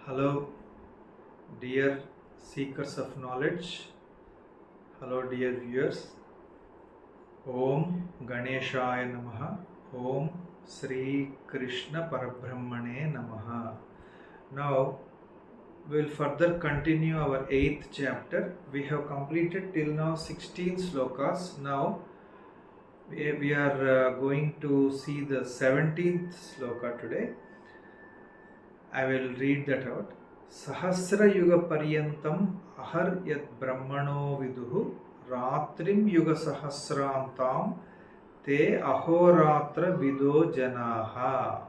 Hello, dear seekers of knowledge. Hello, dear viewers. Om Ganeshaya Namaha. Om Sri Krishna Parabrahmane Namaha. Now, we'll further continue our 8th chapter. We have completed till now 16 slokas. Now, we are going to see the 17th sloka today. I will read that out. Sahasra yuga paryantam ahar yat brahmano viduhu ratrim yuga sahasrantam te ahoratra vido janaha.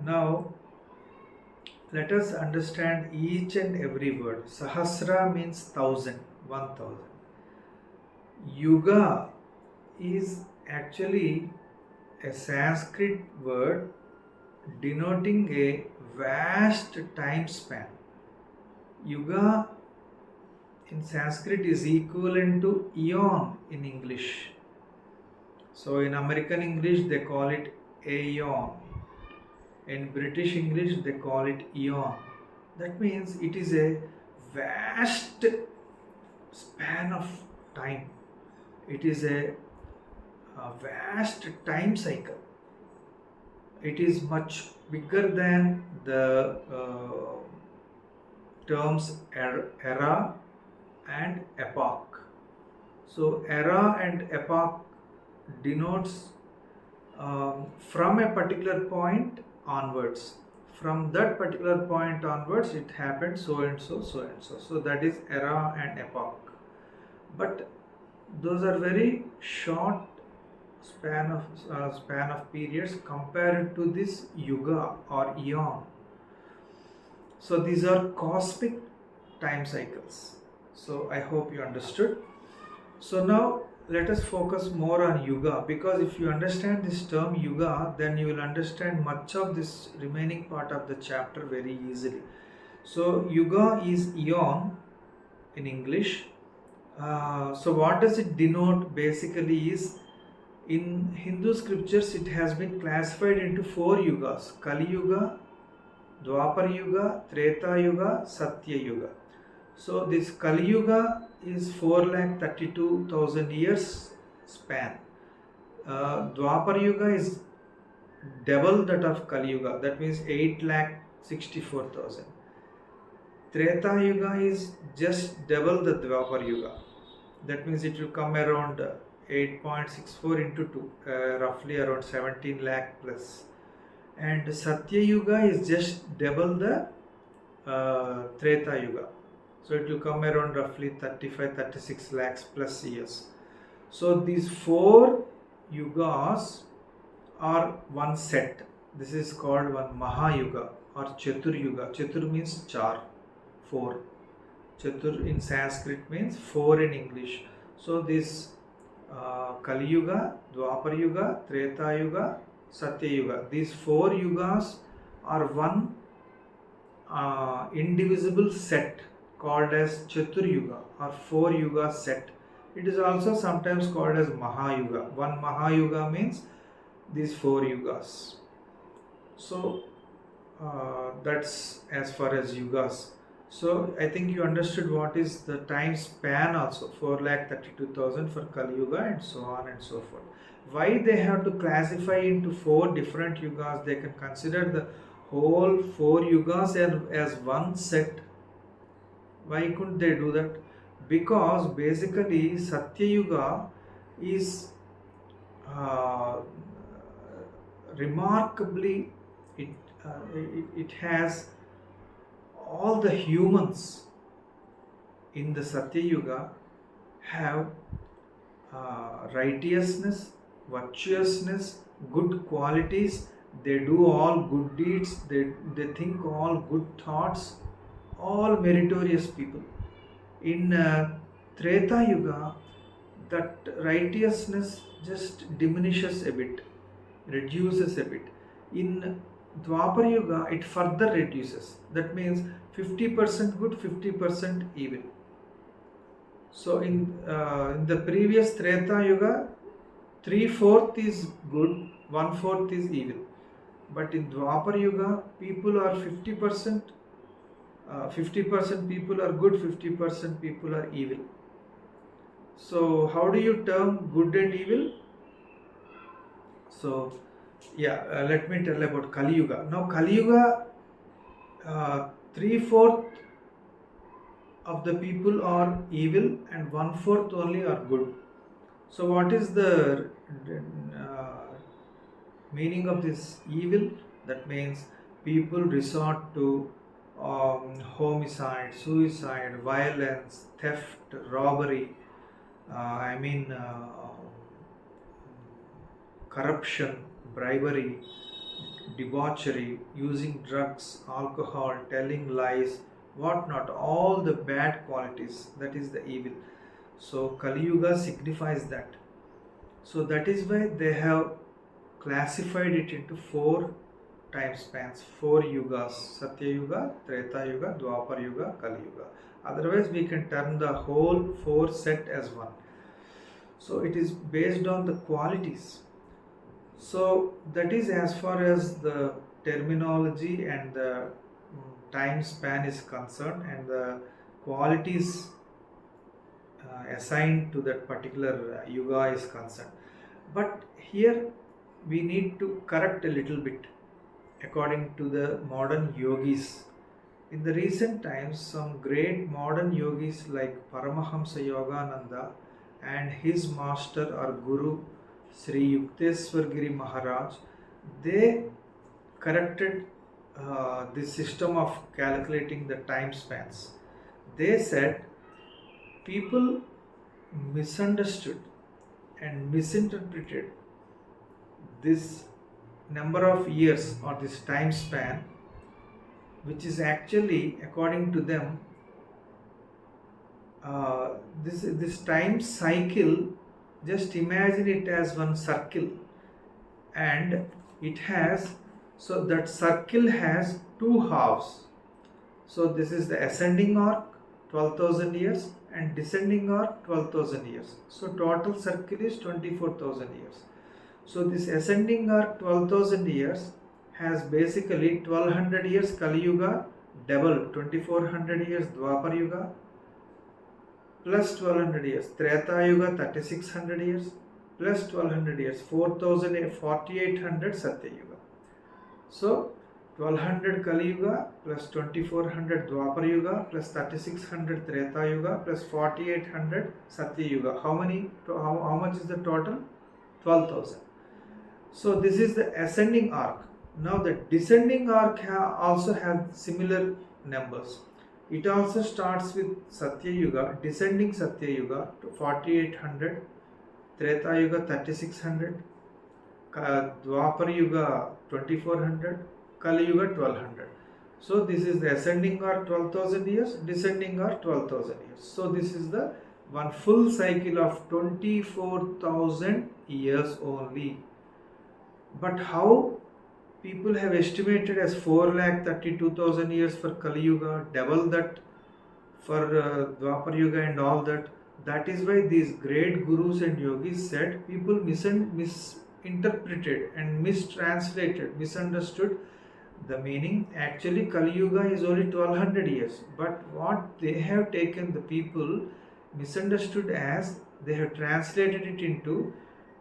Now, let us understand each and every word. Sahasra means 1,000, 1,000. Yuga is actually a Sanskrit word denoting a vast time span. Yuga in Sanskrit is equivalent to eon in English. So in American English they call it aeon. In British English they call it eon. That means it is a vast span of time. It is a vast time cycle. It is much bigger than the terms era and epoch. So era and epoch denotes from a particular point onwards. From that particular point onwards it happened so and so, so and so. So that is era and epoch. But those are very short span of periods compared to this yuga or eon. So these are cosmic time cycles. So I hope you understood. So now let us focus more on yuga, because if you understand this term yuga, then you will understand much of this remaining part of the chapter very easily. So yuga is eon in English. So what does it denote basically is, in Hindu scriptures it has been classified into 4 yugas: Kali Yuga, Dwapar Yuga, Treta Yuga, Satya Yuga. So this Kali Yuga is 4,32,000 years span. Dwapar Yuga is double that of Kali Yuga, that means 8,64,000. Treta Yuga is just double the Dwapar Yuga, that means it will come around 8.64 into 2, roughly around 17 lakh plus. And Satya Yuga is just double the Treta Yuga, so it will come around roughly 35-36 lakhs plus years. So these 4 yugas are one set. This is called one Mahayuga or Chatur Yuga. Chatur means 4. Chatur in Sanskrit means 4 in English. So this Kali Yuga, Dwapar Yuga, Treta Yuga, Satya Yuga, these 4 yugas are one indivisible set called as Chatur Yuga or 4 yuga set. It is also sometimes called as Mahayuga. One Mahayuga means these 4 yugas. So that's as far as yugas. So I think you understood what is the time span also, 4,32,000 for Kali Yuga and so on and so forth. Why they have to classify into 4 different yugas? They can consider the whole 4 yugas as one set. Why couldn't they do that? Because basically Satya Yuga is remarkably, it has all the humans in the Satya Yuga have righteousness, virtuousness, good qualities. They do all good deeds, they think all good thoughts, all meritorious people. In Treta Yuga, that righteousness just diminishes a bit, reduces a bit. In Dwapar Yuga, it further reduces. That means 50% good, 50% evil. So in the previous Treta Yuga, 3/4 is good, 1/4 is evil. but in Dwapar Yuga, people are 50%, 50% people are good, 50% people are evil. So, how do you term good and evil? So, yeah, let me tell about Kali Yuga. Now, Kali Yuga, 3/4 of the people are evil and 1/4 only are good. So, what is the meaning of this evil? That means people resort to homicide, suicide, violence, theft, robbery, corruption, bribery, debauchery, using drugs, alcohol, telling lies, whatnot, all the bad qualities, that is the evil. So Kali Yuga signifies that. So that is why they have classified it into 4 time spans, 4 yugas: Satya Yuga, Treta Yuga, Dwapar Yuga, Kali Yuga. Otherwise, we can term the whole 4 set as one. So it is based on the qualities. So that is as far as the terminology and the time span is concerned, and the qualities assigned to that particular yuga is concerned. But here we need to correct a little bit according to the modern yogis. In the recent times, some great modern yogis like Paramahamsa Yogananda and his master or guru Sri Yukteswar Giri Maharaj, they corrected this system of calculating the time spans. They said people misunderstood and misinterpreted this number of years or this time span, which is actually, according to them, this time cycle, just imagine it as one circle, and it has, so that circle has 2 halves. So this is the ascending arc, 12,000 years, and descending arc, 12,000 years. So total circle is 24,000 years. So this ascending arc, 12,000 years, has basically 1200 years Kali Yuga, double 2400 years Dwapar Yuga, plus 1200 years Treta Yuga, 3600 years, plus 1200 years 4800 Satya Yuga. So 1200 Kali Yuga plus 2400 Dwapar Yuga plus 3600 Treta Yuga plus 4800 Satya Yuga. How much is the total? 12,000. So this is the ascending arc. Now the descending arc also has similar numbers. It also starts with Satya Yuga, descending Satya Yuga to 4800, Treta Yuga 3600, Dwapar Yuga 2400, Kali Yuga 1200. So this is the ascending arc 12,000 years, descending arc 12,000 years. So this is the one full cycle of 24,000 years only. But how people have estimated as 4,32,000 years for Kali Yuga, double that for Dwapar Yuga and all that. That is why these great gurus and yogis said people misinterpreted and mistranslated, misunderstood the meaning. Actually, Kali Yuga is only 1200 years, but what they have taken, the people misunderstood as, they have translated it into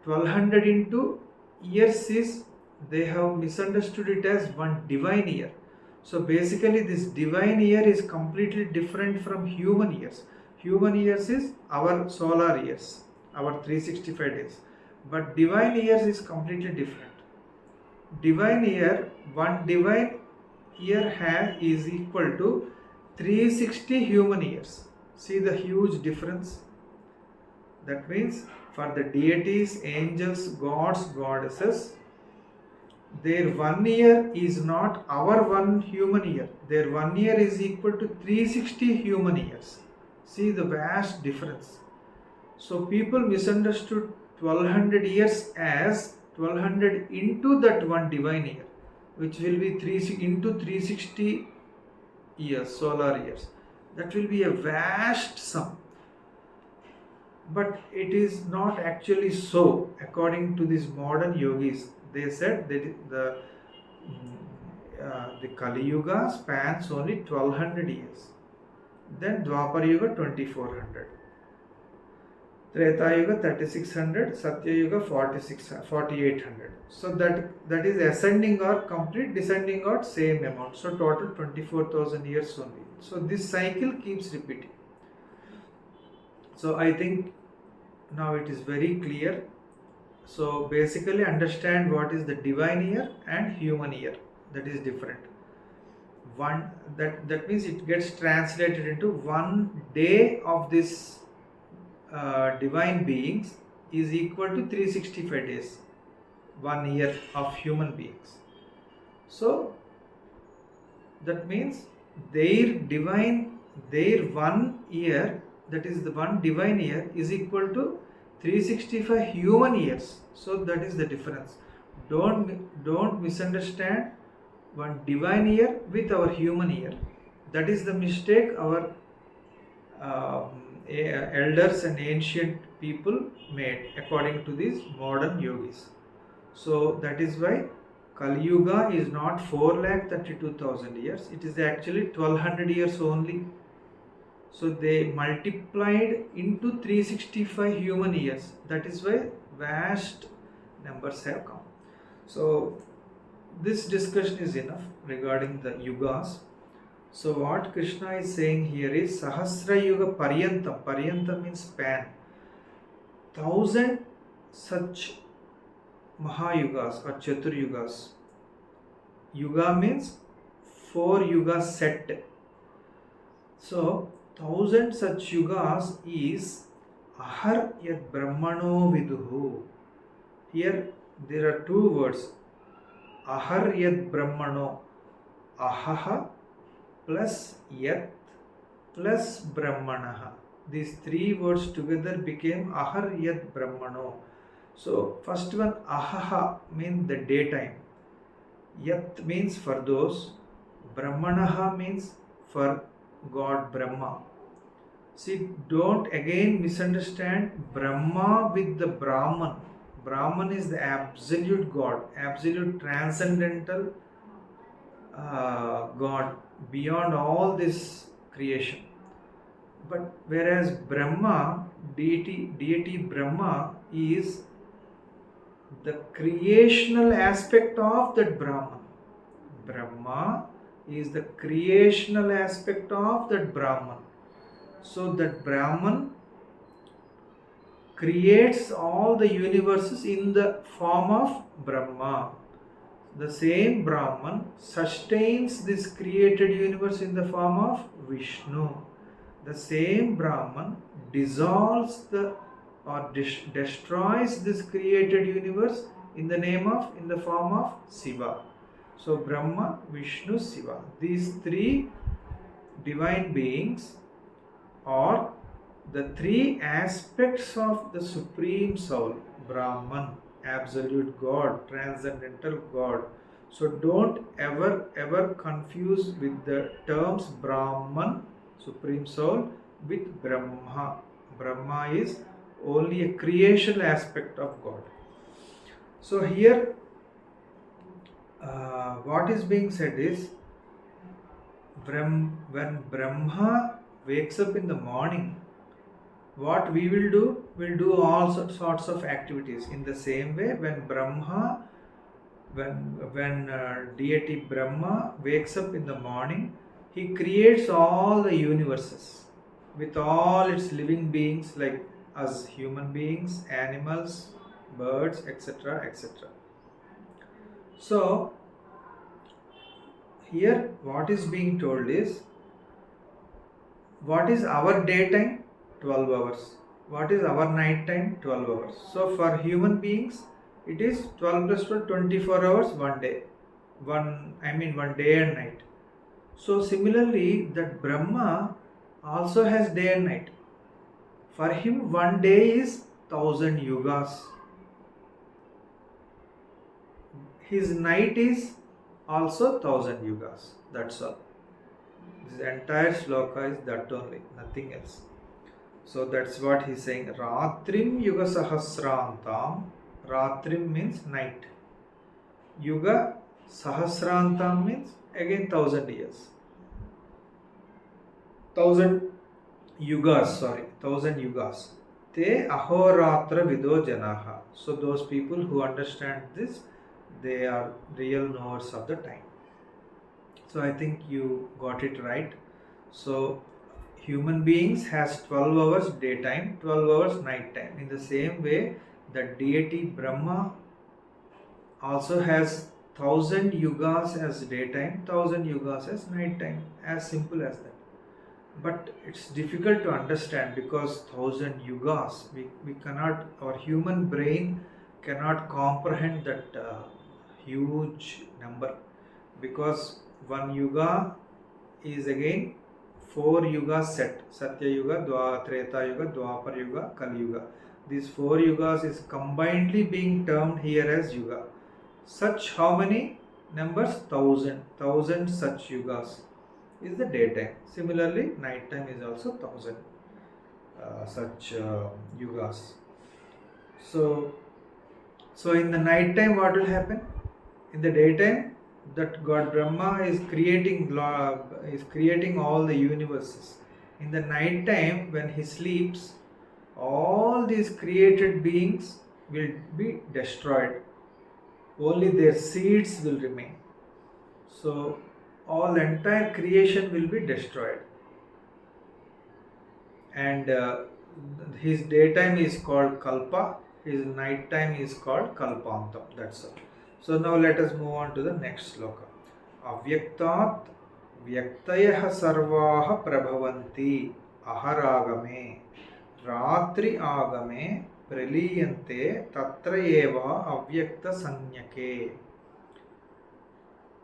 1200 into years is, they have misunderstood it as one divine year. So basically this divine year is completely different from human years. Human years is our solar years, our 365 days. But divine years is completely different. Divine year, one divine year is equal to 360 human years. See the huge difference? That means for the deities, angels, gods, goddesses, their 1 year is not our 1 human year. Their 1 year is equal to 360 human years. See the vast difference. So people misunderstood 1200 years as 1200 into that one divine year, which will be 3 into 360 years, solar years. That will be a vast sum. But it is not actually so according to these modern yogis. They said that the the Kali Yuga spans only 1200 years. Then Dwapar Yuga 2400. Treta Yuga 3600, Satya Yuga 4800. So that is ascending or complete, descending or same amount. So total 24,000 years only. So this cycle keeps repeating. So I think now it is very clear. So basically understand what is the divine year and human year. That is different. That means it gets translated into one day of this divine beings is equal to 365 days, 1 year of human beings. So that means their 1 year, that is the one divine year, is equal to 365 human years. So that is the difference. Don't misunderstand one divine year with our human year. That is the mistake our elders and ancient people made according to these modern yogis. So that is why Kali Yuga is not 4,32,000 years, it is actually 1200 years only. So they multiplied into 365 human years. That is why vast numbers have come. So this discussion is enough regarding the yugas. So what Krishna is saying here is Sahasra Yuga Paryantam. Paryantam means span. 1000 such Mahayugas or Chaturyugas. Yuga means 4 yugas set. So 1000 such yugas is Ahar Yad Brahmano Viduhu. Here there are 2 words. Ahar Yad Brahmano. Ahaha plus Yat plus Brahmanaha. These 3 words together became Ahar Yat Brahmano. So first one, Ahaha means the daytime. Yat means for those. Brahmanaha means for God Brahma. See, don't again misunderstand Brahma with the Brahman. Brahman is the absolute God, absolute transcendental God beyond all this creation. But whereas Brahma, deity Brahma is the creational aspect of that Brahman. Brahma is the creational aspect of that Brahman. So that Brahman creates all the universes in the form of Brahma. The same Brahman sustains this created universe in the form of Vishnu. The same Brahman dissolves destroys this created universe in the form of Shiva. So Brahma, Vishnu, Shiva. These 3 divine beings are the 3 aspects of the Supreme Soul, Brahman, absolute God, transcendental God. So don't ever confuse with the terms Brahman, Supreme Soul, with Brahma. Brahma is only a creational aspect of God. So here what is being said is when Brahma wakes up in the morning, what we will do? We'll do all sorts of activities. In the same way, when deity Brahma wakes up in the morning, he creates all the universes with all its living beings like us human beings, animals, birds, etc., etc. So here what is being told is, what is our daytime? 12 hours. What is our night time? 12 hours. So for human beings, it is 12 plus 12, 24 hours, 1 day. One day and night. So similarly, that Brahma also has day and night. For him, 1 day is 1000 yugas. His night is also 1000 yugas. That's all. This entire sloka is that only, nothing else. So that's what he's saying. Ratrim yuga sahasrantam. Ratrim means night. Yuga Sahasrantam means again 1000 years. 1000 yugas. Te ahoratra vido janaha. So those people who understand this, they are real knowers of the time. So I think you got it right. So human beings has 12 hours daytime, 12 hours night time. In the same way, the deity Brahma also has 1000 yugas as daytime, 1000 yugas as night time. As simple as that. But it's difficult to understand because 1000 yugas, we cannot, our human brain cannot comprehend that huge number, because one yuga is again 4 yugas set: Satya Yuga, Treta Yuga, Dwapar Yuga, Kali Yuga. These 4 yugas is combinedly being termed here as yuga. Such how many numbers? 1000 such yugas is the daytime. Similarly, night time is also 1000 such yugas. So in the night time, what will happen? In the daytime, that God Brahma is creating all the universes. In the night time, when he sleeps, all these created beings will be destroyed. Only their seeds will remain. So all entire creation will be destroyed. And his daytime is called Kalpa, his nighttime is called Kalpantam. That's all. So now let us move on to the next sloka. Avyaktat vyaktayah sarvaha prabhavanti aharagame ratri agame praliyante tatra eva avyakta sanyake.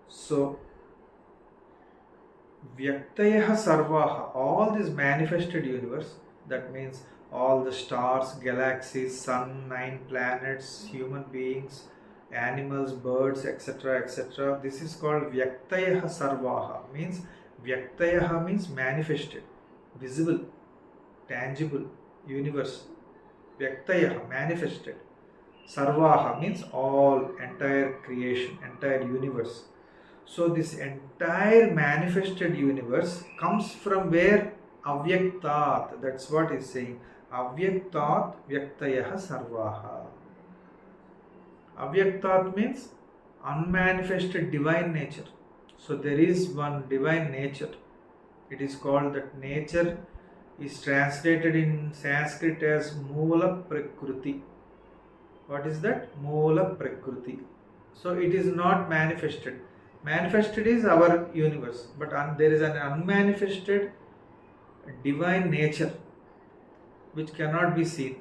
So Vyaktayah sarvaha, all this manifested universe, that means all the stars, galaxies, sun, 9 planets, human beings, animals, birds, etc., etc. This is called Vyaktayah sarvaha. Means Vyaktayah means manifested, visible, tangible universe. Vyaktayah, manifested. Sarvaha means all, entire creation, entire universe. So this entire manifested universe comes from where? Avyaktat. That's what he's saying. Avyaktat vyaktayah sarvaha. Avyaktat means unmanifested divine nature. So there is one divine nature. It is called, that nature is translated in Sanskrit as Moola Prakriti. What is that? Moola Prakriti. So it is not manifested. Manifested is our universe, but there is an unmanifested divine nature which cannot be seen.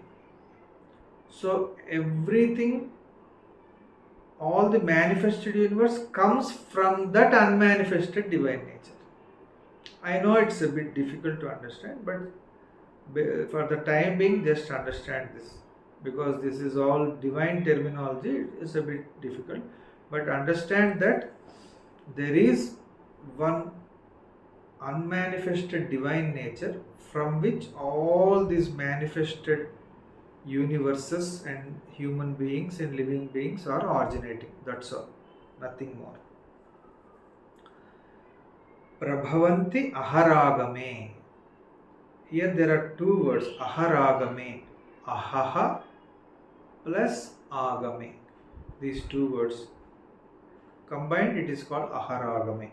So everything, all the manifested universe comes from that unmanifested divine nature. I know it's a bit difficult to understand, but for the time being, just understand this, because this is all divine terminology. It's a bit difficult, but understand that there is one unmanifested divine nature from which all these manifested universes and human beings and living beings are originating. That's all, nothing more. Prabhavanti aharagame. Here there are two words, aharagame. Ahaha plus agame. These two words combined, it is called aharagame.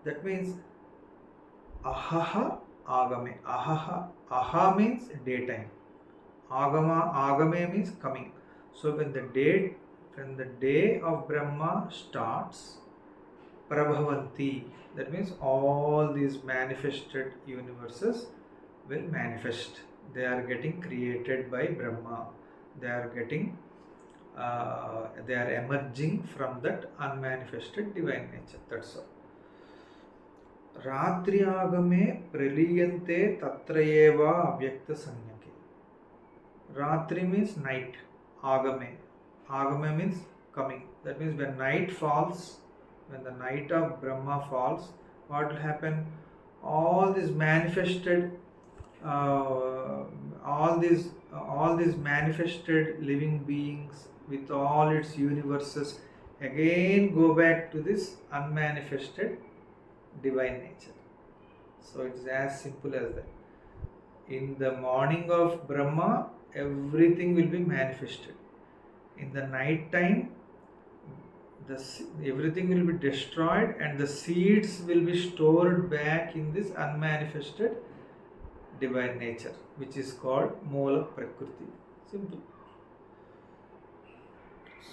That means ahaha agame. Ahaha, aha means daytime. Agame means coming. So when the day of Brahma starts, prabhavanti, that means all these manifested universes will manifest. They are getting created by Brahma. They are emerging from that unmanifested divine nature. That's all. Ratri agame praliyante tatra eva avyakta sanyake. Ratri means night. Agame means coming. That means when night falls, when the night of Brahma falls, what will happen? All these manifested manifested living beings with all its universes, again go back to this unmanifested divine nature. So it's as simple as that. In the morning of Brahma, everything will be manifested. In the night time, everything will be destroyed and the seeds will be stored back in this unmanifested divine nature, which is called Moola Prakriti. Simple.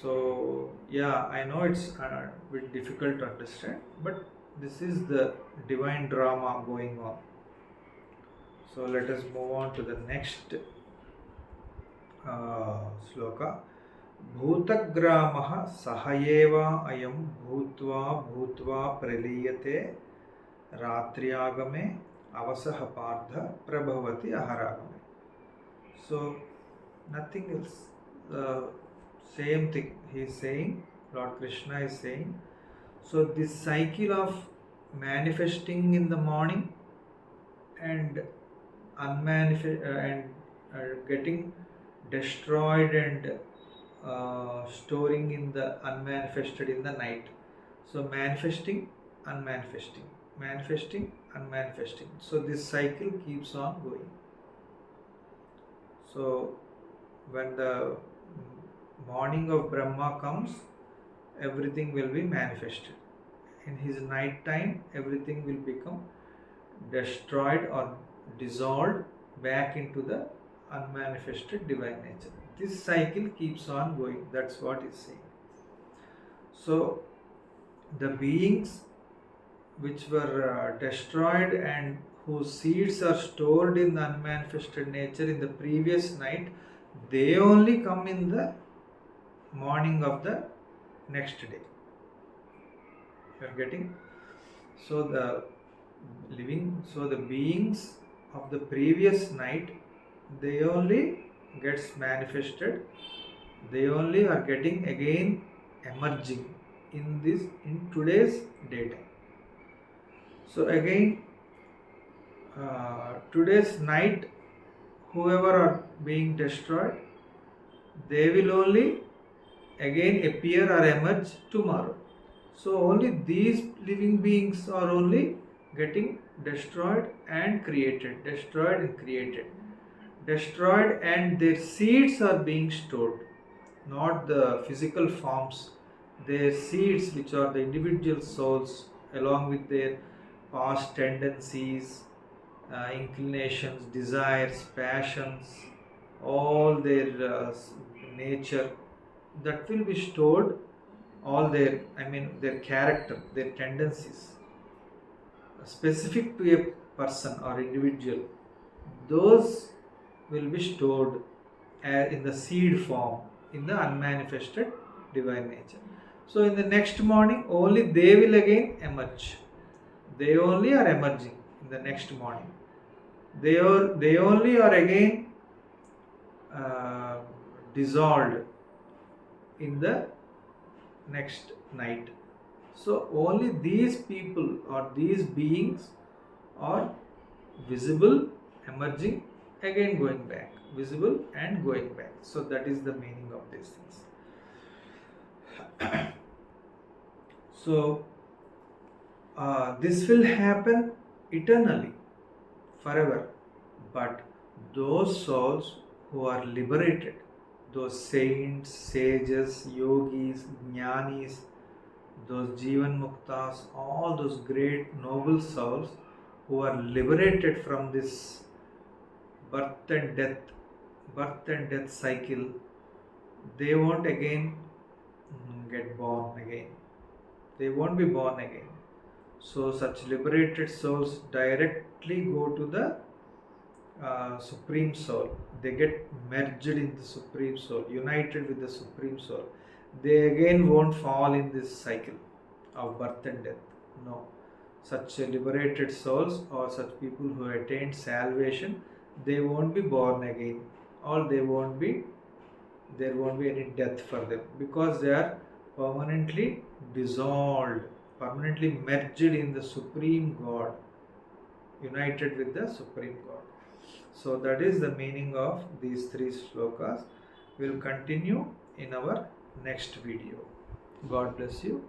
So yeah, I know it's a bit difficult to understand, but this is the divine drama going on. So let us move on to the next sloka. Bhutagramah sahayeva ayam bhutva praliyate ratriagame avasaha partha prabhavati aharagame. So nothing else. Same thing he is saying, Lord Krishna is saying. So this cycle of manifesting in the morning and getting destroyed and storing in the unmanifested in the night. So manifesting, unmanifesting, manifesting, unmanifesting. So this cycle keeps on going. So when the morning of Brahma comes, everything will be manifested. In his night time, everything will become destroyed or dissolved back into the unmanifested divine nature. This cycle keeps on going. That's what he's saying. So the beings which were destroyed and whose seeds are stored in the unmanifested nature in the previous night, they only come in the morning of the next day. You are getting? So the beings of the previous night, they only gets manifested, they only are getting again emerging in today's daytime. So again, today's night, whoever are being destroyed, they will only again appear or emerge tomorrow. So only these living beings are only getting destroyed and created, destroyed and created, destroyed, and their seeds are being stored, not the physical forms. Their seeds, which are the individual souls, along with their past tendencies, inclinations, desires, passions, all their nature, that will be stored, all their character, their tendencies, specific to a person or individual, those will be stored in the seed form in the unmanifested divine nature. So in the next morning, only they will again emerge. They only are emerging in the next morning. They only are again dissolved in the next night. So only these people or these beings are visible, emerging, again going back, visible and going back. So that is the meaning of these things. So this will happen eternally, forever. But those souls who are liberated, those saints, sages, yogis, jnanis, those jivan muktas, all those great noble souls who are liberated from this birth and death cycle, they won't again get born again. They won't be born again. So such liberated souls directly go to the Supreme Soul. They get merged in the Supreme Soul, united with the Supreme Soul. They again won't fall in this cycle of birth and death. No. Such liberated souls or such people who attained salvation, they won't be born again, or there won't be any death for them, because they are permanently dissolved, permanently merged in the Supreme God, united with the Supreme God. So that is the meaning of these three slokas. We will continue in our next video. God bless you.